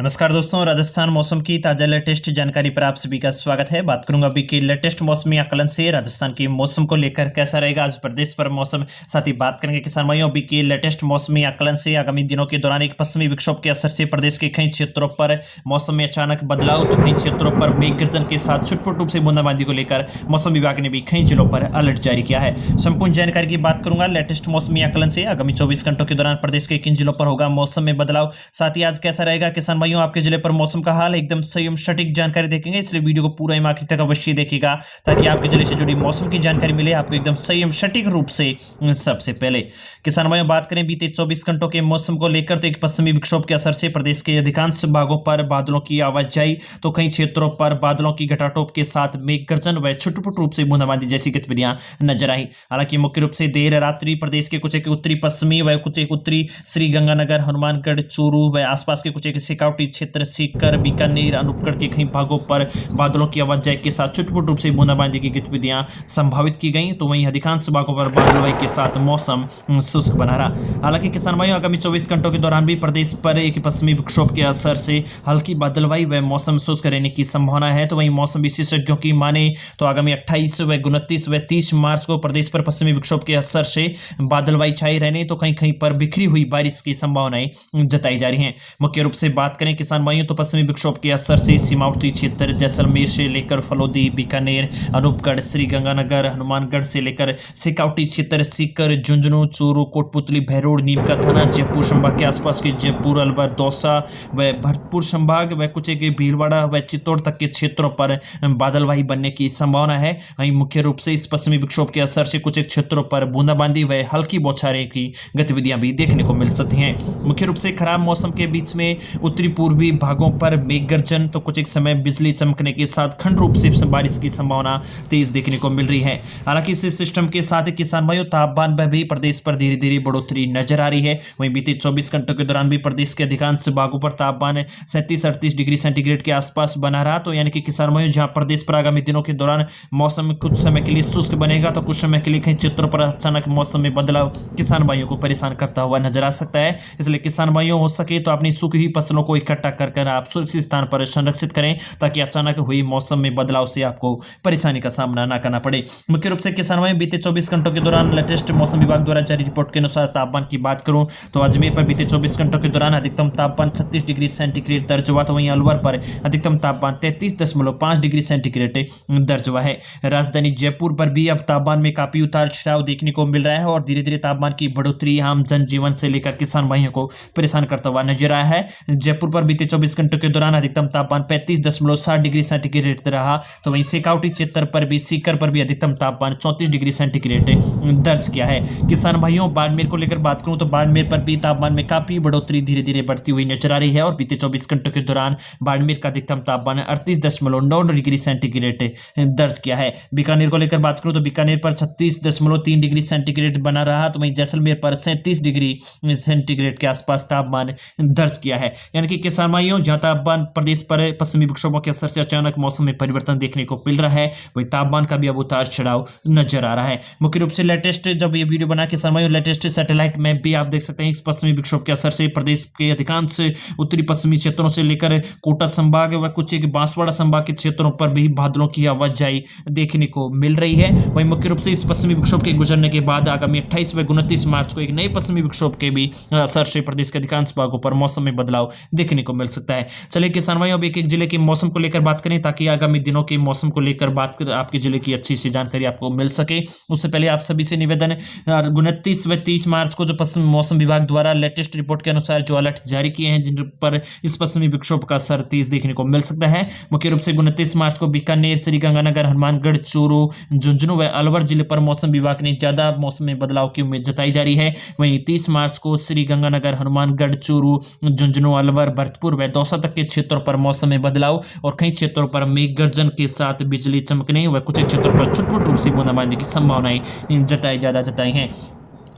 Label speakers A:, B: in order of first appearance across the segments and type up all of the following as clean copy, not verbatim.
A: नमस्कार दोस्तों, राजस्थान मौसम की ताज़ा लेटेस्ट जानकारी पर आप सभी का स्वागत है। बात करूंगा अभी की लेटेस्ट मौसमी आकलन से राजस्थान के मौसम को लेकर कैसा रहेगा आज प्रदेश पर मौसम। साथ ही बात करेंगे किसान भाइयों अभी की लेटेस्ट मौसमी आकलन से आगामी दिनों के दौरान एक पश्चिमी विक्षोभ के असर से प्रदेश के कई क्षेत्रों पर मौसम में अचानक बदलाव, तो कई क्षेत्रों पर मेघ गर्जन के साथ छुटपुट रूप से बूंदाबांदी को लेकर मौसम विभाग ने भी कई जिलों पर अलर्ट जारी किया है। संपूर्ण जानकारी की बात करूंगा लेटेस्ट मौसमी आकलन से आगामी 24 घंटों के दौरान प्रदेश के किन जिलों पर होगा मौसम में बदलाव, साथ ही आज कैसा रहेगा किसान भाइयों आपके जिले पर मौसम का हाल, एकदम सही एवं सटीक जानकारी देखेंगे। इसलिए वीडियो को पूरा आखिर तक अवश्य देखिएगा ताकि आपके जिले से जुड़ी मौसम की जानकारी मिले आपको एकदम सही एवं सटीक रूप से। सबसे पहले किसान भाइयों बात करें बीते 24 घंटों के मौसम को लेकर, तो एक पश्चिमी विक्षोभ के असर से प्रदेश के अधिकांश भागों पर बादलों की आवाजाही, तो कई क्षेत्रों पर बादलों की घटाटोप के साथ मेघ गर्जन व छुटपुट रूप से बूंदाबांदी जैसी गतिविधियां नजर आई। हालांकि मुख्य रूप से देर रात्रि प्रदेश के कुछ एक उत्तरी पश्चिमी व कुछ एक उत्तरी श्रीगंगानगर, हनुमानगढ़, चूरू व आसपास के कुछ एक सिकावटी क्षेत्र, सीकर, बीकानेर, अनूपगढ़ के कई भागों पर बादलों की आवाजाही के साथ छुटपुट रूप से बूंदाबांदी की गतिविधियां संभावित की गई। तो वहीं अधिकांश भागों पर बादलवाई के साथ मौसम शुष्क बना रहा। हालांकि किसान भाइयों आगामी 24 घंटों के दौरान भी प्रदेश पर एक पश्चिमी विक्षोभ के असर से हल्की बादलवाई व मौसम शुष्क रहने की संभावना है। तो वहीं मौसम विशेषज्ञों की माने तो आगामी 28 व 29 व 30 मार्च को प्रदेश पर पश्चिमी विक्षोभ के असर से बादलवाई छाई रहने, तो कहीं कहीं पर बिखरी हुई बारिश की संभावनाएं जताई जा रही हैं। मुख्य रूप से बात करें किसान भाइयों तो पश्चिमी विक्षोभ के असर से सीमावर्ती क्षेत्र जैसलमेर से लेकर फलोदी, बीकानेर, अनूपगढ़, श्रीगंगानगर, हनुमानगढ़ से लेकर सिकावटी क्षेत्र, सीकर, झुंझुनू, चूरू, कोटपुतली, भैरोड, नीमका थाना, जयपुर संभाग के आसपास के जयपुर, अलवर, दौसा व भरतपुर संभाग व कुछ एक भीलवाड़ा व चित्तौड़ तक के क्षेत्रों पर बादलवाही बनने की संभावना है। वहीं मुख्य रूप से इस पश्चिमी विक्षोभ के असर से कुछ एक क्षेत्रों पर बूंदाबांदी व हल्की बौछारें की गतिविधियां भी देखने को मिल सकती हैं। मुख्य रूप से खराब मौसम के बीच में उत्तरी पूर्वी भागों पर मेघ गर्जन, तो कुछ एक समय बिजली चमकने के साथ खंड रूप से बारिश की संभावना तेज देखने को मिल रही है। हालांकि इस सिस्टम के साथ किसान भाइयों तापमान में भी प्रदेश पर धीरे धीरे बढ़ोतरी नजर आ रही है। वहीं बीते 24 घंटों के दौरान भी प्रदेश के अधिकांश भागों पर तापमान 37-38 डिग्री सेंटीग्रेड के आसपास बना रहा। तो यानी कि किसान भाइयों जहां प्रदेश पर आगामी दिनों के दौरान मौसम कुछ समय के लिए शुष्क बनेगा, तो कुछ समय के लिए कई क्षेत्रों पर अचानक मौसम में बदलाव किसान भाइयों को परेशान करता हुआ नजर आ सकता है। इसलिए किसान भाइयों हो सके तो अपनी सूखी हुई फसलों को इकट्ठा कर आप सुरक्षित स्थान पर संरक्षित करें ताकि अचानक हुई मौसम में बदलाव से आपको परेशानी का सामना न करना पड़े। मुख्य रूप से किसान भाई बीते 24 घंटों के दौरान लेटेस्ट मौसम विभाग द्वारा जारी रिपोर्ट के अनुसार तापमान की बात करूं तो अजमेर पर बीते 24 घंटों के दौरान अधिकतम तापमान 36 डिग्री सेंटीग्रेड दर्ज हुआ। तो वहीं अलवर पर अधिकतम तापमान 33.5 डिग्री सेंटीग्रेड दर्ज हुआ है। राजधानी जयपुर पर भी अब तापमान में काफी उतार चढ़ाव देखने को मिल रहा है और धीरे धीरे तापमान की बढ़ोतरी आम जनजीवन से लेकर किसान भाइयों को परेशान करता हुआ नजर आया है। जयपुर पर बीते 24 घंटों के दौरान अधिकतम तापमान 35.7 डिग्री सेंटीग्रेड रहा। तो वहीं सिकावटी क्षेत्र पर भी, सीकर पर भी अधिकतम तापमान 34 डिग्री सेंटीग्रेड दर्ज किया है। किसान भाइयों बाड़मेर को लेकर बात करूं तो बाड़मेर पर भी तापमान में काफी बढ़ोतरी धीरे धीरे बढ़ती हुई नजर आ रही है और बीते 24 घंटों के दौरान बाड़मेर का अधिकतम तापमान 38.9 डिग्री सेंटीग्रेड दर्ज किया है। बीकानेर को लेकर बात करूं तो बीकानेर पर 36.3 डिग्री सेंटीग्रेड बना रहा। तो वहीं जैसलमेर पर 37 डिग्री सेंटीग्रेड के आसपास तापमान दर्ज किया है। यानी कि किसान भाइयों जहां तापमान प्रदेश पर पश्चिमी विक्षोभों के असर से अचानक मौसम में परिवर्तन देखने को मिल रहा है, वही तापमान का भी अब उतार चढ़ाव नजर आ रहा है। मुख्य रूप से लेटेस्ट जब ये वीडियो बना किसान भाइयों लेटेस्ट सैटेलाइट मैप भी आप देख सकते हैं। इस पश्चिमी विक्षोभ के असर से प्रदेश के अधिकांश उत्तरी पश्चिमी क्षेत्रों से लेकर कोटा संभाग व कुछ एक बांसवाड़ा संभाग के क्षेत्रों पर भी बादलों की आवाजाही देखने को मिल रही है। वहीं मुख्य रूप से इस पश्चिमी विक्षोभ के गुजरने के बाद आगामी 28 व 29 मार्च को एक नए पश्चिमी विक्षोभ के भी असर से प्रदेश के अधिकांश भागों पर मौसम में बदलाव देखने को मिल सकता है। चलिए किसान भाइयों अब एक एक जिले के मौसम को लेकर बात करें ताकि आगामी दिनों के मौसम को लेकर बात कर आपके जिले की अच्छी सी जानकारी आपको मिल सके। उससे पहले आप सभी से निवेदन 29 व 30 मार्च को जो पश्चिमी मौसम विभाग द्वारा लेटेस्ट रिपोर्ट के अनुसार जो अलर्ट जारी किए हैं जिन पर इस पश्चिमी विक्षोभ का असर तेज देखने को मिल सकता है। मुख्य रूप से 29 मार्च को बीकानेर, श्रीगंगानगर, हनुमानगढ़, चूरू, झुंझुनू व अलवर जिले पर मौसम विभाग ने ज्यादा मौसम में बदलाव की उम्मीद जताई जा रही है। वहीं 30 मार्च को श्रीगंगानगर, हनुमानगढ़, चूरू, झुंझुनू, अलवर, भरतपुर व दौसा तक के क्षेत्रों पर मौसम में बदलाव और कई क्षेत्रों पर मेघ गर्जन के साथ बिजली चमकने व कुछ क्षेत्रों पर छुटपुट रूप से बूंदाबांदी की संभावनाएं जताई हैं।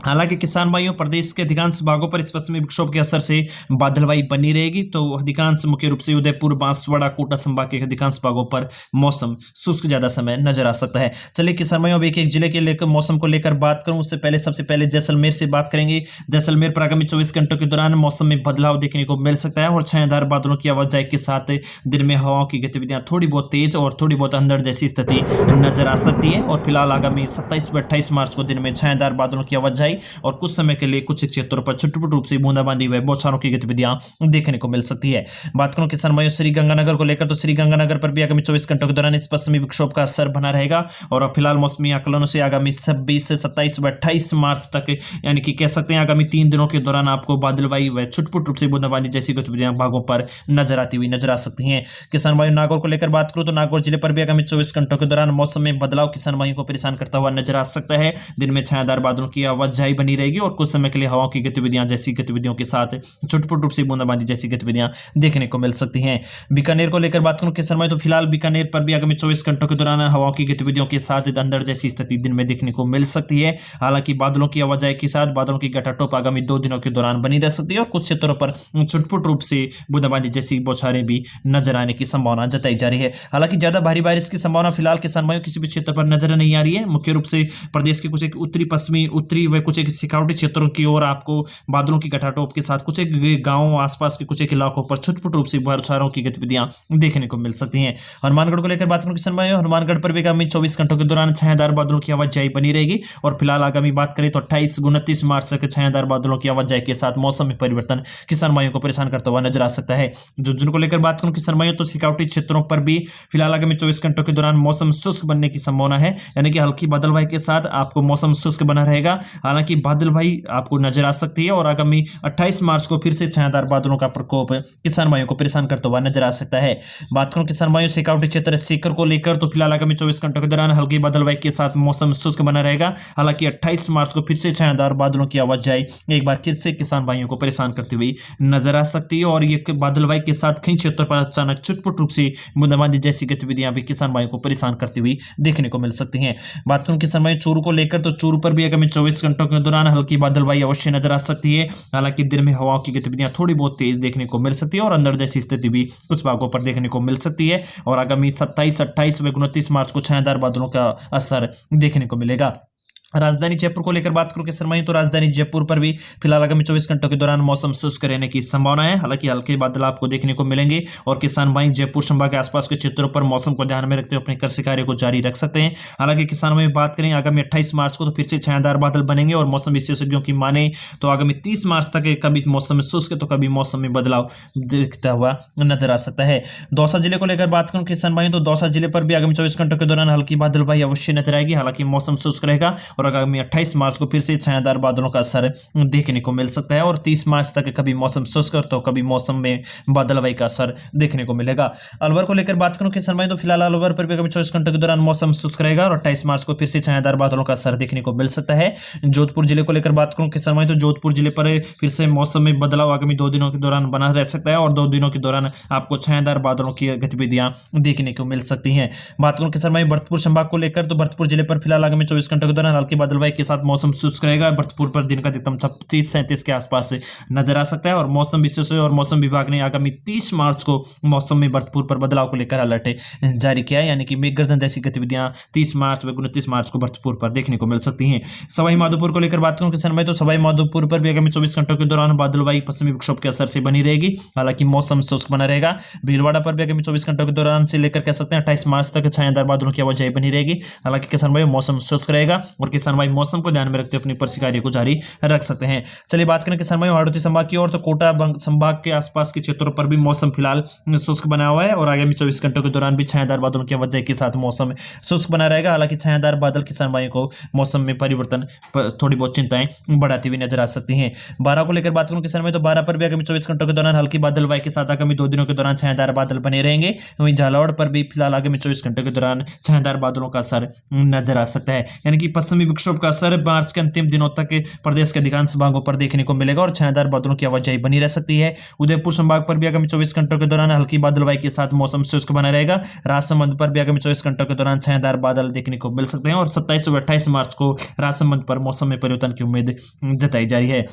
A: हालांकि किसान भाइयों, प्रदेश के अधिकांश भागों पर इस पश्चिमी विक्षोभ के असर से बादलवाई बनी रहेगी। तो अधिकांश मुख्य रूप से उदयपुर, बांसवाड़ा, कोटा संभाग के अधिकांश भागों पर मौसम शुष्क ज्यादा समय नजर आ सकता है। चलिए किसान भाइयों, अब एक एक जिले के लेकर मौसम को लेकर बात करूं उससे पहले सबसे पहले जैसलमेर से बात करेंगे। जैसलमेर पर आगामी 24 घंटों के दौरान मौसम में बदलाव देखने को मिल सकता है और छायादार बादलों की आवाजाही के साथ दिन में हवाओं की गतिविधियां थोड़ी बहुत तेज और थोड़ी बहुत अंधड़ जैसी स्थिति नजर आ सकती है। और फिलहाल आगामी 27 व 28 मार्च को दिन में छायादार बादलों की आवाजाही और कुछ समय के लिए कुछ क्षेत्रों पर छुटपुट रूप से बूंदाबांदी व बौछारों की गतिविधियां देखने को मिल सकती है। बात करूं किसान भाइयों श्रीगंगानगर को लेकर, तो श्रीगंगानगर पर भी आगामी 24 घंटों के दौरान इस पश्चिमी विक्षोभ का असर बना रहेगा। और अब फिलहाल मौसमी आकलनों से आगामी 26 से 27 व 28 मार्च तक, यानी कि कह सकते हैं आगामी 3 दिनों के दौरान आपको बादलवाई व छुटपुट रूप से बूंदाबांदी जैसी गतिविधियां भागों पर नजर आती हुई नजर आ सकती हैं। किसान भाइयों नागौर को लेकर बात करूं तो नागौर जिले पर भी आगामी 24 घंटों के दौरान मौसम में बदलाव किसान भाइयों को परेशान करता हुआ नजर आ सकता है। दिन में छायादार बादलों की आवाजाही बनी रहेगी और कुछ समय के लिए हवाओं की गतिविधियां जैसी गतिविधियों के साथ छुटपुट रूप से बूंदाबांदी जैसी गतिविधियां देखने को मिल सकती हैं। बीकानेर को लेकर बात करूं किसान भाई, तो फिलहाल बीकानेर पर भी आगामी 24 घंटों के दौरान हवाओं की गतिविधियों के साथ अंधड़ जैसी स्थिति दिन में देखने को मिल सकती है। हालांकि बादलों की आवाजाही के साथ बादलों की गटाटोप आगामी 2 दिनों के दौरान बनी रह सकती है और कुछ क्षेत्रों पर छुटपुट रूप से बूंदाबांदी जैसी बौछारें भी नजर आने की संभावना जताई जा रही है। हालांकि ज्यादा भारी बारिश की संभावना फिलहाल किसान भाइयों किसी भी क्षेत्र पर नजर नहीं आ रही है। मुख्य रूप से प्रदेश के कुछ एक उत्तरी पश्चिमी उत्तरी व कुछ एक सिकावटी क्षेत्रों की ओर आपको बादलों की घटाटोप के साथ कुछ एक गांवों आसपास के कुछ एक इलाकों पर छुटपुट रूप से बौछारों की गतिविधियां देखने को मिल सकती हैं। हनुमानगढ़ को लेकर बात करूं किसान भाइयों, हनुमानगढ़ पर भी आगामी 24 घंटों के दौरान छायादार बादलों की आवाजाही बनी रहेगी। और फिलहाल आगामी बात करें तो 28-29 मार्च तक छायादार बादलों की आवाजाही के साथ मौसम में परिवर्तन किसान भाइयों को परेशान करता हुआ नजर आ सकता है। झुंझुनू को लेकर बात करूं किसान भाइयों, तो सिकावटी क्षेत्रों पर भी फिलहाल आगामी 24 घंटों के दौरान मौसम शुष्क बनने की संभावना है, यानी कि हल्की बादलवाई के साथ आपको मौसम शुष्क बना रहेगा। हालांकि बादलवाई आपको नजर आ सकती है और आगामी 28 मार्च को फिर से छायादार बादलों का प्रकोप किसान भाइयों को परेशान करता हुआ नजर आ सकता है। बात करूं किसान भाइयों सिकावटी क्षेत्र सीकर को लेकर, तो फिलहाल आगामी 24 घंटों के दौरान हल्की बादलवाई के साथ मौसम शुष्क बना रहेगा। हालांकि 28 मार्च को फिर से छायादार बादलों की आवाजाही एक बार फिर से किसान भाइयों को परेशान करती हुई नजर आ सकती है और ये बादलवाई के साथ कई क्षेत्रों पर अचानक छुटपुट रूप से बूंदाबांदी जैसी गतिविधियां भी किसान भाइयों को परेशान करती हुई देखने को मिल सकती हैं। बात करूं किसान भाइयों चूरू को लेकर, तो चूरू पर भी आगामी 24 घंटों के दौरान हल्की बादलवाई अवश्य नजर आ सकती है। हालांकि दिन में हवाओं की गतिविधियां थोड़ी बहुत तेज देखने को मिल सकती है और अंदर जैसी स्थिति भी कुछ भागों पर देखने को मिल सकती है। और आगामी 27, 28 व 29 मार्च को छायादार बादलों का असर देखने को मिलेगा। राजधानी जयपुर को लेकर बात करूं किसान भाई, तो राजधानी जयपुर पर भी फिलहाल आगामी 24 घंटों के दौरान मौसम शुष्क रहने की संभावना है। हालांकि हल्के बादल आपको देखने को मिलेंगे और किसान भाई जयपुर संभाग के आसपास के क्षेत्रों पर मौसम को ध्यान में रखते हुए अपने कृषि कार्य को जारी रख सकते हैं। हालांकि किसान भाई बात करें आगामी 28 मार्च को, तो फिर से छायादार बादल बनेंगे और मौसम विशेषज्ञों की माने तो आगामी 30 मार्च तक कभी मौसम में शुष्क तो कभी मौसम में बदलाव दिखता हुआ नजर आ सकता है। दौसा जिले को लेकर बात करूं किसान भाई, तो दौसा जिले पर भी आगामी 24 घंटों के दौरान हल्की बादलवाई अवश्य नजर आएगी। हालांकि मौसम शुष्क रहेगा और आगामी 28 मार्च को फिर से छायादार बादलों का असर देखने को मिल सकता है और 30 मार्च तक कभी मौसम शुष्क तो कभी मौसम में बादलवाई का असर देखने को मिलेगा। अलवर को लेकर बात करूं किसान भाई, तो फिलहाल अलवर पर भी आगामी 24 घंटों के दौरान मौसम शुष्क रहेगा और 28 मार्च को फिर से छायादार बादलों का असर देखने को मिल सकता है। जोधपुर जिले को लेकर बात करूं किसान भाई, तो जोधपुर जिले पर फिर से मौसम में बदलाव आगामी 2 दिनों के दौरान बना रह सकता है और 2 दिनों के दौरान आपको छायादार बादलों की गतिविधियां देखने को मिल सकती हैं। बात करूं किसान भाई भरतपुर संभाग को लेकर, तो भरतपुर जिले पर फिलहाल आगामी 24 घंटों के दौरान हल्की बादलवाई के साथ मौसम शुष्क रहेगा। भरतपुर पर दिन का अधिकतम 36-37 के आसपास नजर आ सकता है और मौसम विशेषज्ञ और मौसम विभाग ने आगामी 30 मार्च को मौसम में भरतपुर पर बदलाव को लेकर अलर्ट जारी किया है, यानी कि मेघगर्जन जैसी गतिविधियां 30 मार्च व 29 मार्च को भरतपुर पर देखने को मिल सकती हैं। सवाई माधोपुर को लेकर बात करूं किसान भाई, तो सवाई माधोपुर पर भी आगामी 24 घंटों के दौरान बादलवाई पश्चिमी विक्षोभ के असर से बनी रहेगी। हालांकि मौसम शुष्क बना रहेगा। भीलवाड़ा पर भी आगामी 24 घंटों के दौरान से लेकर कह सकते हैं 28 मार्च तक छायादार बादलों की आवाजाही बनी रहेगी। हालांकि किसान भाई मौसम शुष्क रहेगा और किसान भाई मौसम को ध्यान में रखते हुए अपनी कृषि कार्य को जारी रख सकते हैं। चलिए बात करें किसान भाई हाड़ौती संभाग की ओर, तो कोटा संभाग के आसपास के क्षेत्रों पर भी मौसम फिलहाल शुष्क बना हुआ है और आगामी 24 घंटों के दौरान भी छायादार बादलों की आवाजाही के साथ मौसम शुष्क बना रहेगा। हालांकि छायादार बादल किसान भाइयों को मौसम में परिवर्तन पर थोड़ी बहुत चिंताएं बढ़ाती हुई नजर आ सकती हैं। 12 को लेकर बात करूं किसान भाई, तो 12 पर भी आगामी 24 घंटों के दौरान हल्की बादलवाई के साथ आगामी 2 दिनों के दौरान छायादार बादल बने रहेंगे। वहीं झालावाड़ पर भी फिलहाल आगामी 24 घंटों के दौरान छायादार बादलों का असर नजर आ सकता है, यानी कि पश्चिमी विक्षोभ का असर मार्च के अंतिम दिनों तक प्रदेश के अधिकांश भागों पर देखने को मिलेगा और छायादार बादलों की आवाजाही बनी रह सकती है। उदयपुर संभाग पर भी आगामी 24 घंटों के दौरान हल्की बादलवाई के साथ मौसम शुष्क बना रहेगा। राजसमंद पर भी आगामी 24 घंटों के दौरान छायादार बादल देखने को मिल सकते हैं और 27 और 28 मार्च को राजसमंद पर मौसम में परिवर्तन की उम्मीद जताई जा रही है।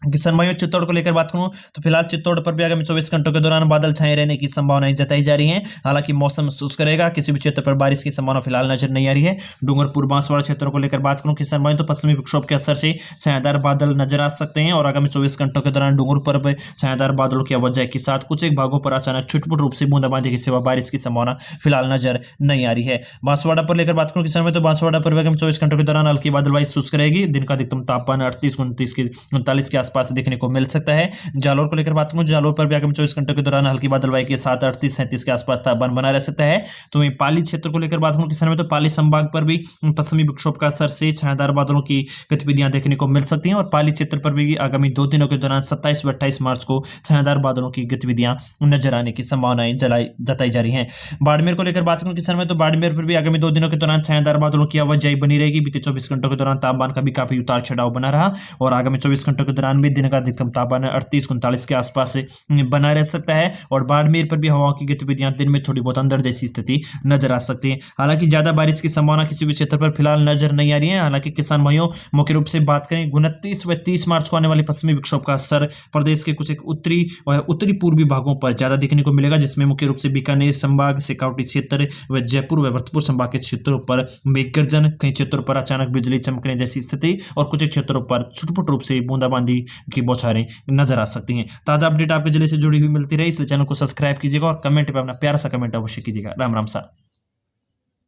A: किसान भाइयों, चित्तौड़ को लेकर बात करूं तो फिलहाल चित्तौड़ पर भी आगामी 24 घंटों के दौरान बादल छाए रहने की संभावनाएं जताई जा रही हैं। हालांकि मौसम शुष्क रहेगा, किसी भी क्षेत्र पर बारिश की संभावना फिलहाल नजर नहीं आ रही है। डूंगरपुर बांसवाड़ा क्षेत्रों को लेकर बात करूं किसान भाइयों तो पश्चिमी विक्षोभ के असर से छायादार बादल नजर आ सकते हैं और आगामी 24 घंटों के दौरान डूंगरपुर पर छायादार बादलों की आवाजाही के साथ कुछ एक भागों पर अचानक छुटपुट रूप से बूंदाबांदी के सिवा बारिश की संभावना फिलहाल नजर नहीं आ रही है। बांसवाड़ा पर लेकर बात करूं किसान भाइयों तो बांसवाड़ा पर भी आगामी 24 घंटों के दौरान हल्की बादलवाई शुष्क रहेगी। दिन का अधिकतम तापमान 38-39 के आसपास देखने को मिल सकता है। जालोर को लेकर बात करूं, जालोर पर भी आगामी 24 घंटों के दौरान हल्की बादलवाई के साथ 38-37 के आसपास तापमान बना रह सकता है। तो वहीं पाली क्षेत्र को लेकर बात करूं किसान में तो पाली संभाग पर भी पश्चिमी विक्षोभ का असर से छायादार बादलों की गतिविधियां देखने को मिल सकती हैं और पाली क्षेत्र पर भी आगामी 2 दिनों के दौरान 27 व 28 मार्च को छायादार बादलों की गतिविधियां नजर आने की संभावनाएं जताई जा रही है। बाड़मेर को लेकर बात करूं किसान में तो बाड़मेर पर भी आगामी 2 दिनों के दौरान छायादार बादलों की आवाजाही बनी रहेगी। बीते 24 घंटों के दौरान तापमान का भी काफी उतार चढ़ाव बना रहा और आगामी 24 घंटों के दौरान भी दिन का अधिकतम तापमान 38-39 के आसपास बना रह सकता है और बाड़मेर पर भी हवाओं की गतिविधियां दिन में थोड़ी बहुत अंदर जैसी स्थिति नजर आ सकती है। हालांकि ज्यादा बारिश की संभावना किसी भी क्षेत्र पर फिलहाल नजर नहीं आ रही है। हालांकि किसान भाइयों, मुख्य रूप से बात करें 29 व 30 मार्च को आने वाले पश्चिमी विक्षोभ का असर प्रदेश के कुछ एक उत्तरी व उत्तरी पूर्वी भागों पर ज्यादा देखने को मिलेगा, जिसमें मुख्य रूप से बीकानेर संभाग, शेखावाटी क्षेत्र व जयपुर व भरतपुर संभाग के क्षेत्रों पर मेघगर्जन, कई क्षेत्रों पर अचानक बिजली चमकने जैसी स्थिति और कुछ एक क्षेत्रों पर छुटपुट रूप से बूंदाबांदी की बौछारें नजर आ सकती हैं। ताजा अपडेट आपके जिले से जुड़ी हुई मिलती रही, इसलिए चैनल को सब्सक्राइब कीजिएगा और कमेंट पे अपना प्यारा सा कमेंट अवश्य कीजिएगा। राम राम सा।